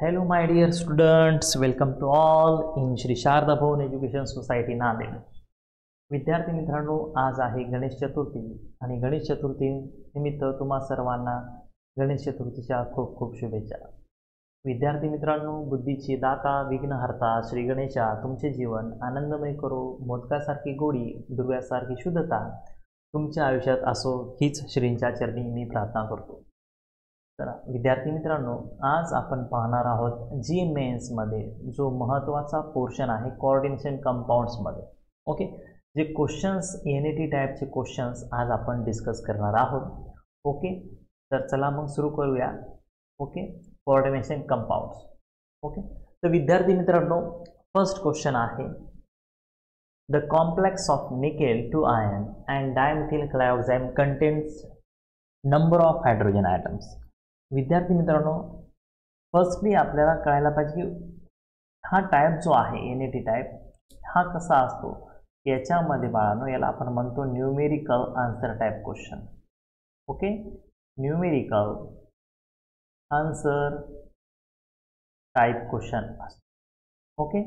Hello my dear students, welcome to all in Shri Sharada Bhavan education society Nanded. विद्यार्थी मित्रांनो, आज आहे गणेश चतुर्थी आणि गणेश चतुर्थी निमित्त तुम्हा सर्वांना गणेश चतुर्थीच्या खूप खूप शुभेच्छा. विद्यार्थी मित्रांनो, बुद्धीची दाता विघ्नहर्ता श्री गणेशा तुमचे जीवन आनंदमय करो, मोदकासारखी गोडी दुर्व्यासारखी शुद्धता तुमच्या आयुष्यात असो हीच श्रींच्या चरणी मी प्रार्थना करतो. तर विद्यार्थी मित्रांनो, आज आपण पाहणार आहोत जी मेन्समध्ये जो महत्त्वाचा पोर्शन आहे कोऑर्डिनेशन कंपाऊंड्समध्ये. ओके, जे क्वेश्चन्स NET टाईपचे क्वेश्चन्स आज आपण डिस्कस करणार आहोत. ओके, तर चला मग सुरू करूया. Okay, coordination compounds. ओके, तर विद्यार्थी मित्रांनो, फर्स्ट क्वेश्चन आहे the complex of nickel two iron and dimethyl glyoxime contains number of hydrogen atoms. विद्यार्थी मित्रांनो, फर्स्टली आपल्याला कळायला पाहिजे की हा टाईप जो आहे NET टाईप हा कसा असतो. याच्यामध्ये बाळांनो याला आपण म्हणतो numerical answer type question. Okay, numerical answer type question असतो. ओके,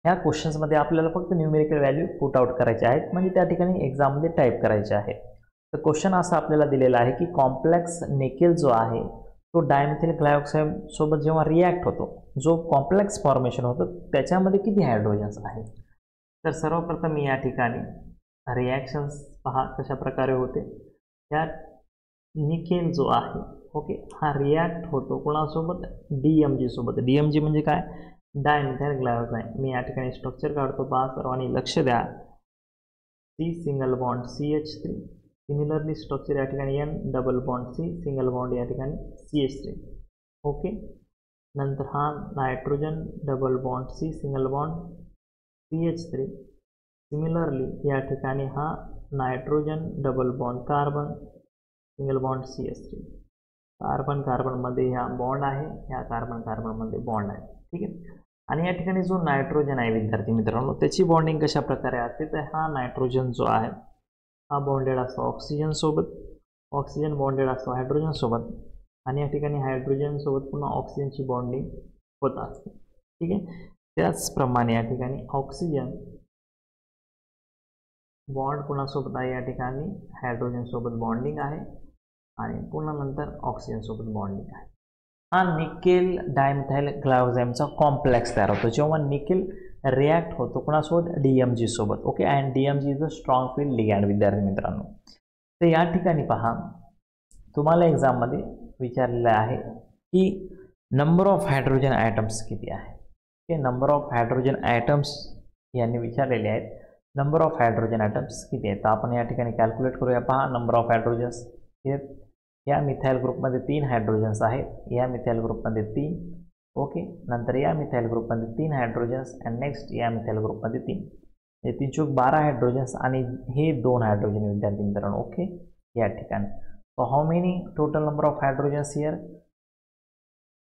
ह्या क्वेश्चन्समध्ये आपल्याला फक्त न्यूमेरिकल व्हॅल्यू पुट आउट करायचे आहेत, म्हणजे त्या ठिकाणी एक्झाममध्ये टाईप करायचे आहे. तर क्वेश्चन असा आपल्याला दिलेला आहे की कॉम्प्लेक्स निकेल जो आहे तो डायमिथिल क्लायोक्साइड सोबत जेव्हा रिॲक्ट होतो, जो कॉम्प्लेक्स फॉर्मेशन होतं त्याच्यामध्ये किती हायड्रोजन्स आहेत. तर सर्वप्रथम मी या ठिकाणी रिॲक्शन्स पहा कशा प्रकारे होते. या निकेल जो आहे, ओके, हा रिॲक्ट होतो कोणासोबत, DMG सोबत. DMG म्हणजे काय, डायमिथिल क्लायोक्साइड. मी या ठिकाणी स्ट्रक्चर काढतो, पहा सर्वांनी लक्ष द्या. C single bond CH3, similarly structure या ठिकाणी N double bond C single bond या ठिकाणी CH3. ओके, नंतर हा nitrogen double bond C single bond CH3. Similarly या ठिकाणी हा nitrogen double bond carbon single bond CH3. Carbon कार्बनमध्ये ह्या बॉन्ड आहे, ह्या कार्बन कार्बनमध्ये बॉन्ड आहे. ठीक आहे, आणि या ठिकाणी जो नायट्रोजन आहे विद्यार्थी मित्रांनो त्याची बॉन्डिंग कशा प्रकारे असते. तर हा नायट्रोजन जो आहे हा बॉन्डेड असतो ऑक्सिजन सोबत, ऑक्सिजन बॉन्डेड असतो हायड्रोजन सोबत, आणि या ठिकाणी हायड्रोजन सोबत पुन्हा ऑक्सिजनची बॉन्डिंग होत असते. ठीक आहे, त्याचप्रमाणे या ठिकाणी ऑक्सिजन बॉन्ड कोणासोबत आहे, या ठिकाणी हायड्रोजन सोबत बॉन्डिंग आहे आणि पुन्हा नंतर ऑक्सिजन सोबत बॉन्डिंग आहे. हा निकेल डायमिथिल क्लायोक्साइडचा कॉम्प्लेक्स तयार होतो जेव्हा निकेल रिॲक्ट होतो कोणासोबत, DMG सोबत. Okay, and DMG is a strong field ligand. विद्यार्थी मित्रांनो, तर या ठिकाणी पहा तुम्हाला एक्झाममध्ये विचारलेलं आहे की नंबर ऑफ हायड्रोजन ॲटम्स किती आहे. Okay, number of hydrogen atoms यांनी विचारलेले आहेत. नंबर ऑफ हायड्रोजन ॲटम्स किती आहेत, तर आपण या ठिकाणी कॅल्क्युलेट करूया. पहा नंबर ऑफ हायड्रोजन्स हे या मिथाइल ग्रुपमध्ये 3 हायड्रोजन्स आहेत, या मिथाइल ग्रुपमध्ये 3. ओके, नंतर या मिथाइल ग्रुपमध्ये 3 हायड्रोजन्स अँड नेक्स्ट या मिथाइल ग्रुपमध्ये 3. हे 3 चूक 12 हायड्रोजन्स आणि हे 2 हायड्रोजन विद्यार्थी मित्रांनो. ओके, या ठिकाणी so how many total number of hydrogens here,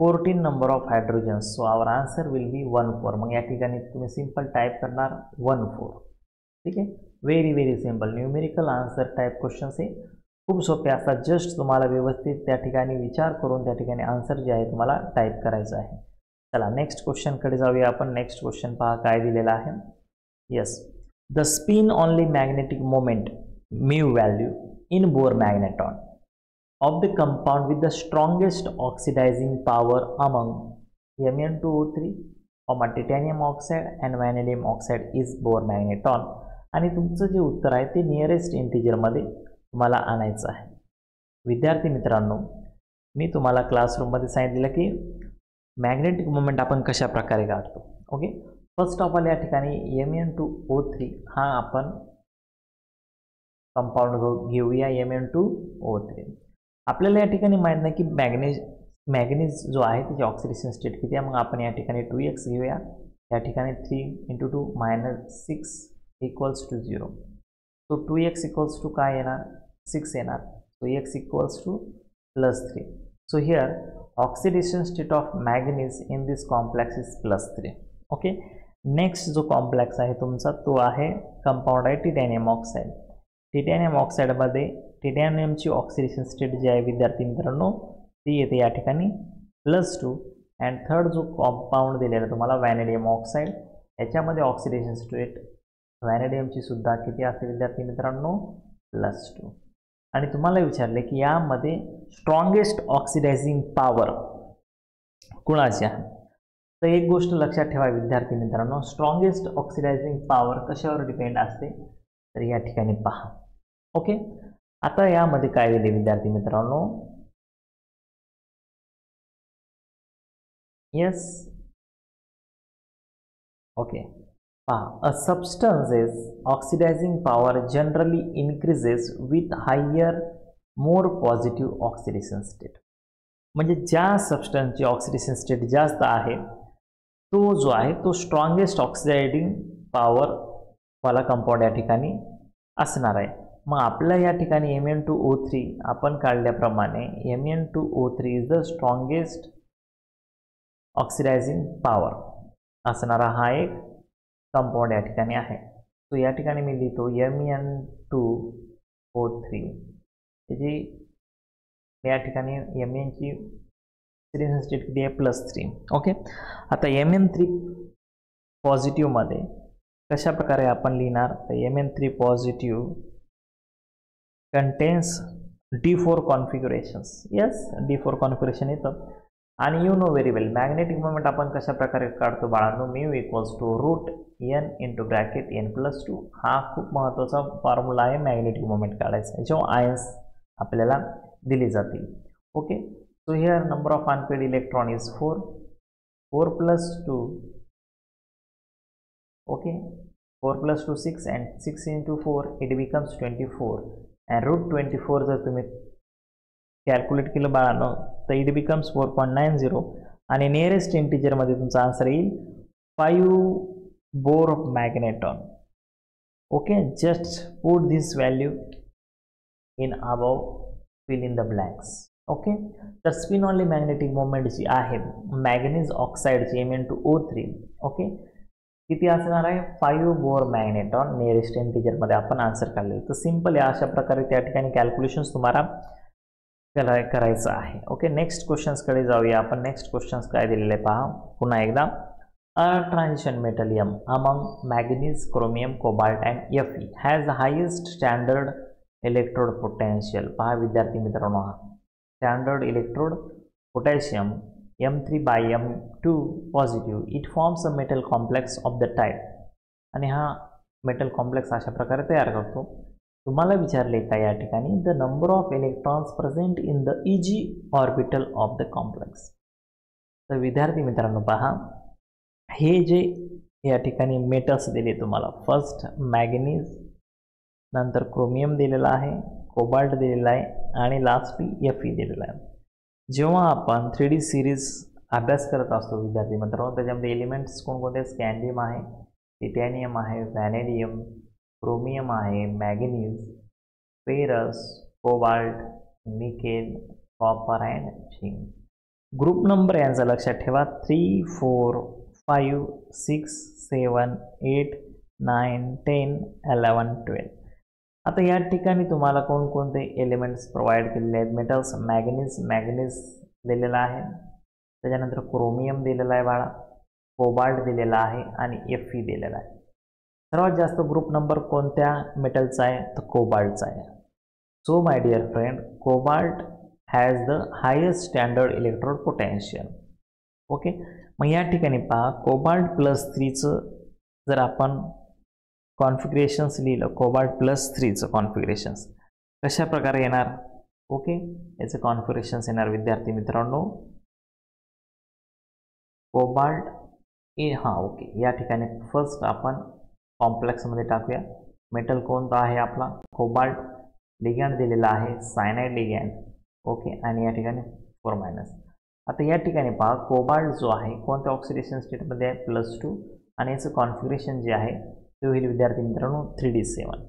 14 number of hydrogens. So our answer will be 14. मग या ठिकाणी तुम्ही सिंपल टाईप करणार 14. ठीक आहे, very very simple. Numerical answer type questions हे खूप सोपे असतात. जस्ट तुम्हाला व्यवस्थित त्या ठिकाणी विचार करून त्या ठिकाणी आन्सर जे आहे तुम्हाला टाईप करायचं आहे. चला नेक्स्ट क्वेश्चनकडे जाऊया आपण. नेक्स्ट क्वेश्चन पहा काय दिलेला आहे. Yes, the spin only magnetic moment mu value in Bohr magneton of the compound with the strongest oxidizing power among Mn2O3 titanium oxide and vanadium oxide is Bohr magneton. आणि तुमचं जे उत्तर आहे ते नियरेस्ट इंटिजरमध्ये तुम्हाला आणायचं आहे. विद्यार्थी मित्रांनो, मी तुम्हाला क्लासरूममध्ये सांगितलेलं की मॅग्नेटिक मोमेंट आपण कशा प्रकारे काढतो. ओके, फर्स्ट ऑफ ऑल या ठिकाणी Mn2O3 हा आपण कंपाऊंड घेऊया. Mn2O3 आपल्याला या ठिकाणी माहीत नाही की मॅग्नीज जो आहे त्याची ऑक्सिडेशन स्टेट किती आहे. मग आपण या ठिकाणी 2x घेऊया. या ठिकाणी 3 × 2 -6 = 0. सो 2x इक्वल्स टू काय येणार, 6 येणार. So x equals to +3. So here oxidation state of manganese in this complex is +3. Okay, next जो कॉम्प्लेक्स आहे तुमचा तो आहे कंपाऊंड आहे टिटॅनियम ऑक्साईड. टिटॅनियम ऑक्साईडमध्ये टिटॅनियमची ऑक्सिडेशन स्टेट जी आहे विद्यार्थी मित्रांनो ती येते या ठिकाणी +2 अँड थर्ड जो कॉम्पाऊंड दिलेला तुम्हाला व्हॅनेडियम ऑक्साईड, याच्यामध्ये ऑक्सिडेशन स्टेट व्हॅनेडियमची सुद्धा किती असते विद्यार्थी मित्रांनो, +2. आणि तुम्हाला विचारले की यामध्ये स्ट्रॉंगेस्ट ऑक्सिडायझिंग पॉवर कुणाची आहे, तर एक गोष्ट लक्षात ठेवा विद्यार्थी मित्रांनो, स्ट्रॉंगेस्ट ऑक्सिडायझिंग पॉवर कशावर डिपेंड असते, तर या ठिकाणी पहा. ओके, आता यामध्ये काय दिले विद्यार्थी मित्रांनो, येस ओके पहा, uh substances oxidizing power generally increases with higher more positive oxidation state. म्हणजे ज्या सबस्टन्सची ऑक्सिडेशन स्टेट जास्त आहे तो जो आहे तो स्ट्रॉंगेस्ट ऑक्सिडायझिंग पॉवर वाला कंपाऊंड या ठिकाणी असणार आहे. मग आपल्या या ठिकाणी Mn2O3 आपण काढल्याप्रमाणे Mn2O3 is the strongest oxidizing power असणारा हा एक कंपाऊंड या ठिकाणी आहे. तो या ठिकाणी मी लिहितो Mn2O3, त्याची या ठिकाणी Mn ची ऑक्सिडेशन स्टेट किती आहे, +3. ओके, आता Mn3 पॉझिटिव्हमध्ये कशा प्रकारे आपण लिहिणार, तर Mn3 positive contains D4 configurations. Yes, D4 configuration येतं. आणि you know very well magnetic moment आपण कशा प्रकारे काढतो बाळांनो, μ = √n × N+2. हा खूप महत्त्वाचा फॉर्म्युला आहे मॅग्नेटिक मोमेंट काढायचा जेव्हा आयन्स आपल्याला दिले जातील. Okay, so here number of unpaired electron is 4 + 2. Okay, 4 + 2 6 and 6 × 4 it becomes 24 and √24 जर तुम्ही कॅल्क्युलेट केलं बाळांनो तर इट बिकम्स 4.90 आणि नियरेस्ट इंटिजरमध्ये तुमचा आन्सर येईल 5 Bohr magneton. Okay, just put this value in above, fill in the blanks. Okay, तर spin only magnetic moment जी आहे मॅग्नीज ऑक्साईडची Mn2O3 ओके किती असणार आहे, 5 बोर मॅग्नेटॉन. नियरेस्ट इंटिजरमध्ये आपण आन्सर काढले. तर सिंपल आहे, अशा प्रकारे त्या ठिकाणी कॅल्क्युलेशन्स तुम्हाला करायचं आहे. ओके, नेक्स्ट क्वेश्चन्सकडे जाऊया आपण. नेक्स्ट क्वेश्चन्स काय दिलेले पहा पुन्हा एकदा. Uh transition metal M among manganese, chromium, cobalt and Fe has the highest standard electrode potential. पहा विद्यार्थी मित्रांनो, हा standard electrode potassium M3/M2 positive. It forms a metal complex of the type. आणि हा मेटल कॉम्प्लेक्स अशा प्रकारे तयार करतो. तुम्हाला विचारले का या ठिकाणी the number of electrons present in the Eg orbital of the complex. तर विद्यार्थी मित्रांनो पहा, हे जे या ठिकाणी मेटल्स दिले तुम्हाला, फर्स्ट मॅग्नीज, नंतर क्रोमियम दिलेला आहे, कोबाल्ट दिलेला आहे आणि लास्टली Fe दिलेला आहे. जेव्हा आपण 3D सिरीज अभ्यास करत असतो विद्यार्थी मित्रांनो, त्याच्यामध्ये एलिमेंट्स कोणकोणते, स्कॅन्डियम आहे, टिटॅनियम आहे, व्हॅनेडियम, क्रोमियम आहे, manganese, ferrous, cobalt, nickel, copper and zinc. Group number यांचा लक्षात ठेवा 3, 4, 5, 6, 7, 8, 9, 10, 11, 12. आता या ठिकाणी तुम्हाला कोणकोणते एलिमेंट्स प्रोव्हाइड केलेले आहेत, मेटल्स, मॅग्नीज दिलेला आहे, त्याच्यानंतर क्रोमियम दिलेला आहे बाळा, कोबाल्ट दिलेला आहे आणि Fe दिलेला आहे. सर्वात जास्त ग्रुप नंबर कोणत्या मेटलचा आहे, तर कोबाल्टचा आहे. So my dear friend, cobalt has the highest standard electrode potential. Okay, मग या ठिकाणी पहा कोबाल्ट +3चं जर आपण कॉन्फिगरेशन्स लिहिलं, कोबाल्ट +3चं कॉन्फिगरेशन्स कशा प्रकारे येणार. ओके, याचं कॉन्फिगरेशन्स येणार विद्यार्थी मित्रांनो, कोबाल्ट ओके, या ठिकाणी फर्स्ट आपण कॉम्प्लेक्समध्ये टाकूया. मेटल कोणता आहे आपला, कोबाल्ट. लिगॅंड दिलेला आहे सायनाइड लिगॅंड. ओके, आणि या ठिकाणी 4-. आता या ठिकाणी पहा कोबाल्ट जो आहे कोणत्या ऑक्सिडेशन स्टेटमध्ये आहे, +2 आणि याचं कॉन्फिगरेशन जे आहे ते होईल विद्यार्थी मित्रांनो 3D7.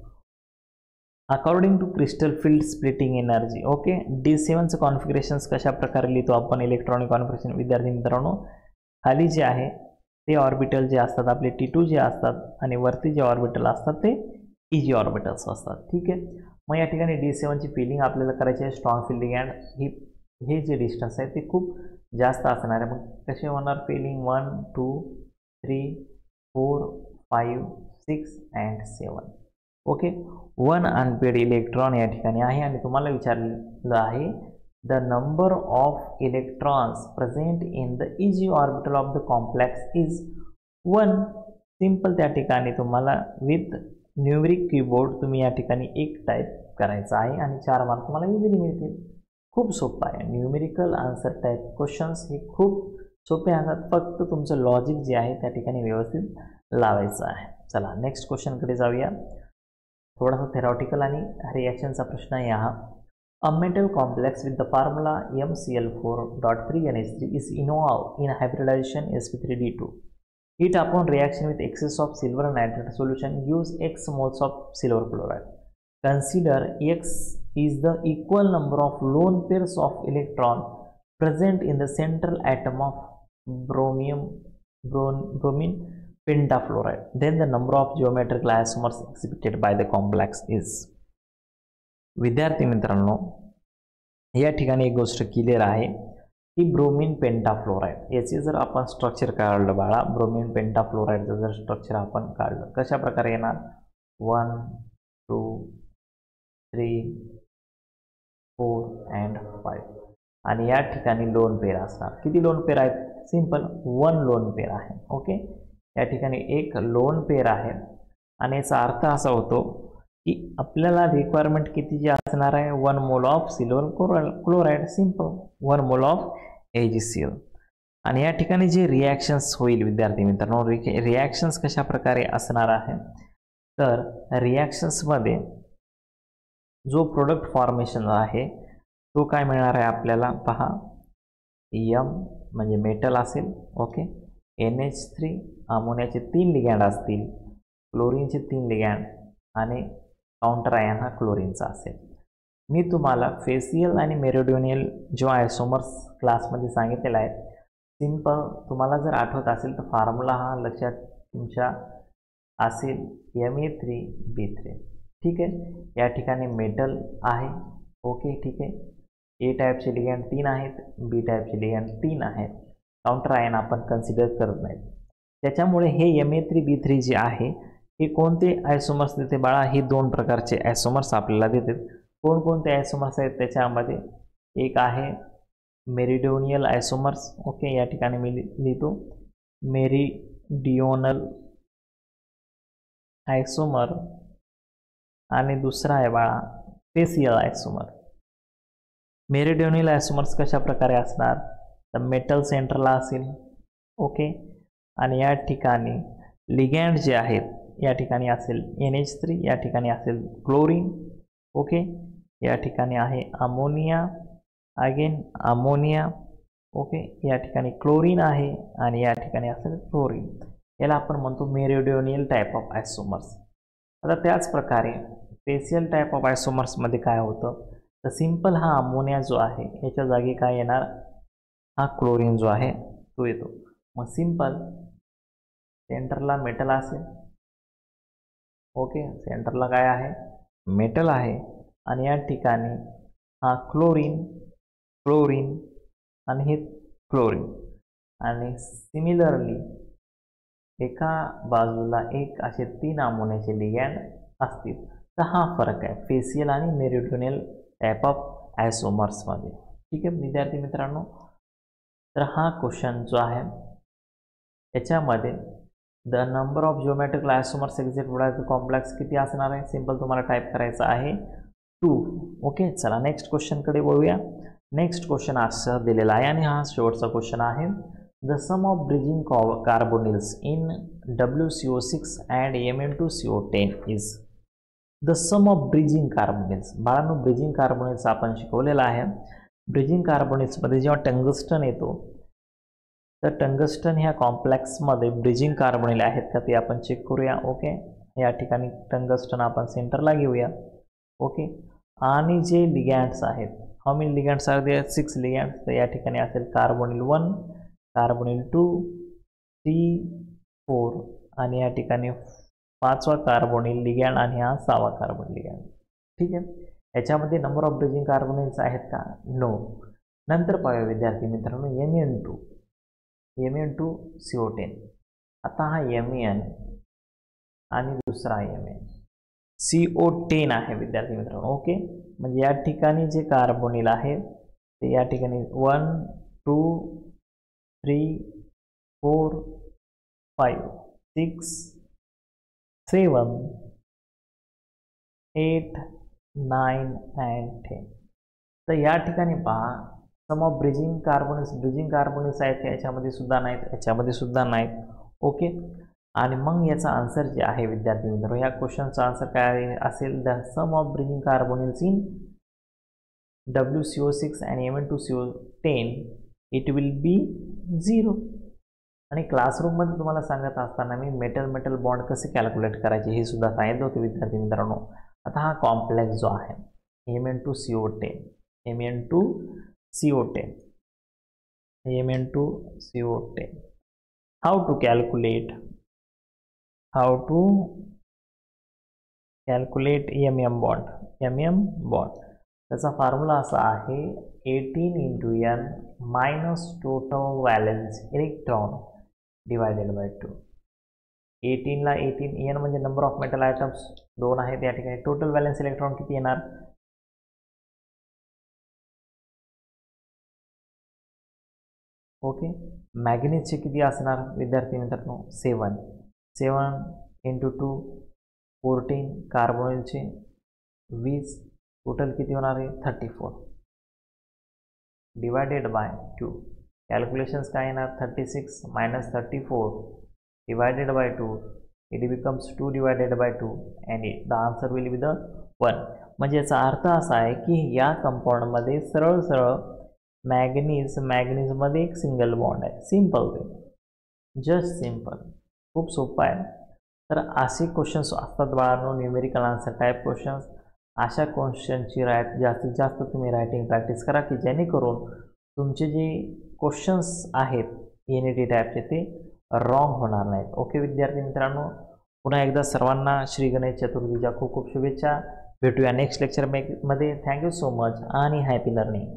According to crystal field splitting energy. Okay, D7चं कॉन्फिगरेशन्स कशा प्रकारे लिहितो आपण, इलेक्ट्रॉनिक कॉन्फिगरेशन विद्यार्थी मित्रांनो, खाली जे आहे ते ऑर्बिटल जे असतात आपले T2 जे असतात आणि वरती जे ऑर्बिटल असतात ते Eg ऑर्बिटल्स असतात. ठीक आहे, मग या ठिकाणी D7ची फिलिंग आपल्याला करायची आहे स्ट्रॉंग फील्ड लिगॅंड. हे जे डिस्टन्स आहे ते खूप जास्त असणार आहे. मग कसे होणार पेलिंग 1 2 3 4 5 6 अँड 7. ओके, 1 अनपेड इलेक्ट्रॉन या ठिकाणी आहे आणि तुम्हाला विचारलेलं आहे the number of electrons present in the easy orbital of the complex is 1. Simple त्या ठिकाणी तुम्हाला विथ न्यूमेरिक कीबोर्ड तुम्ही या ठिकाणी एक टाईप करायचा आहे आणि 4 मार्क तुम्हाला इझिली मिळतील. खूप सोपं आहे. न्यूमेरिकल आन्सर टाईप क्वेश्चन्स हे खूप सोपे असतात, फक्त तुमचं लॉजिक जे आहे त्या ठिकाणी व्यवस्थित लावायचं आहे. चला नेक्स्ट क्वेश्चनकडे जाऊया. थोडासा थेरॉटिकल आणि रिॲक्शनचा प्रश्न आहे हा. A metal complex with the formula MCl4.3NH3 is involved in hybridization sp3d2. Heat upon reaction with excess of silver nitrate solution use X moles of silver chloride. Consider X is the equal number of lone pairs of electron present in the central atom of bromine pentafluoride. Then the number of geometrical isomers exhibited by the complex is. विद्यार्थी मित्रांनो, या ठिकाणी एक गोष्ट clear आहे की bromine पेंटाफ्लोराईड याचे जर आपण स्ट्रक्चर काढलं बाळा, ब्रोमिन पेंटाफ्लोराईडचं जर स्ट्रक्चर आपण काढलं कशा प्रकारे येणार 1 2 3 4 अँड 5 आणि या ठिकाणी लोन पेर असणार. किती लोन पेर आहेत? सिंपल 1 लोन पेर आहे. ओके, या ठिकाणी एक लोन पेर आहे आणि याचा अर्थ असा होतो की आपल्याला रिक्वायरमेंट कितीची असणार आहे 1 mole of silver chloride. Simple 1 mole of AgCl. आणि या ठिकाणी जे रिॲक्शन्स होईल विद्यार्थी मित्रांनो, रिॲक्शन्स कशा प्रकारे असणार आहे तर रिॲक्शन्समध्ये जो प्रोडक्ट फॉर्मेशन आहे तो काय मिळणार आहे आपल्याला पहा. M म्हणजे मेटल असेल. ओके, NH3 अमोनियाचे 3 लिगँड असतील, क्लोरीनचे 3 लिगँड आणि काउंटर आयन हा क्लोरीनचा असेल. मी तुम्हाला फेसियल आणि मेरिडियनल जो आयसोमर्स क्लासमध्ये सांगितलेला आहे. सिंपल तुम्हाला जर आठवत असेल तर फॉर्म्युला हा लक्षात तुमच्या असेल Me3B3. ठीक आहे, या ठिकाणी मेटल आहे. ओके, ठीक आहे. A टाईपचे लिगँड 3 आहेत, B टाईपचे लिगँड 3 आहेत. काउंटर आयन आपण कन्सिडर करत नाही. त्याच्यामुळे हे Me3B3 जे आहे हे कोणते आयसोमर्स देते बाळा? हे 2 प्रकारचे आयसोमर्स आपल्याला देतात. कोणकोणते आयसोमर्स आहेत त्याच्यामध्ये? एक आहे मेरिडियनल आयसोमर्स. ओके, या ठिकाणी मी लिहितो मेरिडियनल आयसोमर आणि दुसरा आहे बाळा फेसियल आयसोमर. मेरिडियनल आयसोमर्स कशा प्रकारे असणार तर मेटल सेंटरला असेल. ओके, आणि या ठिकाणी लिगँड जे आहेत या ठिकाणी असेल NH3, या ठिकाणी असेल क्लोरीन. ओके, या ठिकाणी आहे अमोनिया, अगेन अमोनिया. ओके, या ठिकाणी क्लोरीन आहे आणि या ठिकाणी असेल क्लोरीन. याला आपण म्हणतो मेरिडियनल टाईप ऑफ आयसोमर्स. आता त्याच प्रकारे फेसियल टाईप ऑफ आयसोमर्समध्ये काय होतं तर सिंपल हा अमोनिया जो आहे याच्या जागी काय येणार, हा क्लोरीन जो आहे तो येतो. मग सिंपल सेंटरला मेटल असेल. ओके, सेंटरला काय आहे मेटल आहे आणि या ठिकाणी हा क्लोरीन क्लोरीन आणि हे क्लोरीन. आणि सिमिलरली एका बाजूला एक असे 3 अमोनियाचे लिगँड असतील. तर हा फरक आहे फेसियल आणि मेरिडियनल टाईप ऑफ आयसोमर्समध्ये. ठीक आहे विद्यार्थी मित्रांनो, तर हा क्वेश्चन जो आहे याच्यामध्ये the number of geometrical आयसोमर्स existed by the complex किती असणार आहे? सिंपल तुम्हाला टाईप करायचं आहे 2. ओके, चला नेक्स्ट क्वेश्चनकडे वळूया. नेक्स्ट क्वेश्चन असं दिलेला आहे आणि हा शेवटचा क्वेश्चन आहे. The sum of bridging carbonyls in WCO6 and MM2CO10 is. The sum of bridging carbonyls. बाळांनो, ब्रिजिंग कार्बोनिल्स आपण शिकवलेला आहे. ब्रिजिंग कार्बोनिल्समध्ये जेव्हा टंगस्टन येतो तर टंगस्टन ह्या कॉम्प्लेक्समध्ये ब्रिजिंग कार्बोनिल आहेत का ते आपण चेक करूया. ओके, या ठिकाणी टंगस्टन आपण सेंटरला घेऊया. ओके, आणि जे लिगँड्स आहेत, हाऊ मेनी लिगँड्स आर देअर? 6 लिगँड्स. तर या ठिकाणी असेल कार्बोनिल 1, कार्बोनिल 2, 3, 4 आणि या ठिकाणी 5वा कार्बोनिल लिगँड आणि हा 6वा कार्बोनिल लिगँड. ठीक आहे, याच्यामध्ये नंबर ऑफ ब्रिजिंग कार्बोनिल्स आहेत का? नो. नंतर पाहूया विद्यार्थी मित्रांनो Mn2CO10. आता हा Mn आणि दुसरा Mn CO10 आहे विद्यार्थी मित्रांनो. ओके, म्हणजे या ठिकाणी जे कार्बोनिल आहे ते या ठिकाणी 1 2 3 4 5 6 7 8 9 and 10. तर या ठिकाणी पहा सम ऑफ ब्रिजिंग कार्बोनिल्स आहेत, याच्यामध्ये सुद्धा नाहीत. ओके, आणि मग याचा आन्सर जे आहे विद्यार्थी मित्रांनो, या क्वेश्चनचा आन्सर काय असेल, the sum of bridging carbonyls in WCO6 and Mn2CO10 it will be 0. आणि क्लासरूममध्ये तुम्हाला सांगत असताना मी मेटल बॉन्ड कसे कॅल्क्युलेट करायचे हे सुद्धा सांगितलं होते विद्यार्थी मित्रांनो. आता हा कॉम्प्लेक्स जो आहे Mn2CO10 how to calculate MM bond. त्याचा फॉर्म्युला असा आहे 18 × n minus total valence electron divided by 2. 18 ला 18 n म्हणजे नंबर ऑफ मेटल आयटम्स 2 आहेत या ठिकाणी. टोटल व्हॅलेन्स इलेक्ट्रॉन किती येणार, ओके. मॅग्नीजचे किती असणार विद्यार्थी मित्रांनो, 7 × 2 14. कार्बोनिलचे 20. टोटल किती होणार आहे 34 डिवायडेड बाय 2. कॅल्क्युलेशन्स काय येणार, 36 minus 34 divided by 2. It becomes 2 divided by 2 and the answer will be the 1. म्हणजे याचा अर्थ असा आहे की या कंपाऊंडमध्ये सरळ मॅग्नीजमध्ये एक सिंगल बॉन्ड आहे. सिंपल वे, जस्ट सिंपल, खूप सोपं आहे. तर असे क्वेश्चन्स असतात बाळांनो, न्यूमेरिकल आन्सर टाईप क्वेश्चन्स. अशा क्वेश्चनची जास्तीत जास्त तुम्ही रायटिंग प्रॅक्टिस करा की जेणेकरून तुमचे जे क्वेश्चन्स आहेत NET टाईपचे ते रॉंग होणार नाहीत. ओके विद्यार्थी मित्रांनो, पुन्हा एकदा सर्वांना श्री गणेश चतुर्थीच्या खूप खूप शुभेच्छा. भेटूया नेक्स्ट लेक्चरमध्ये. थँक्यू सो मच आणि हॅपी लर्निंग.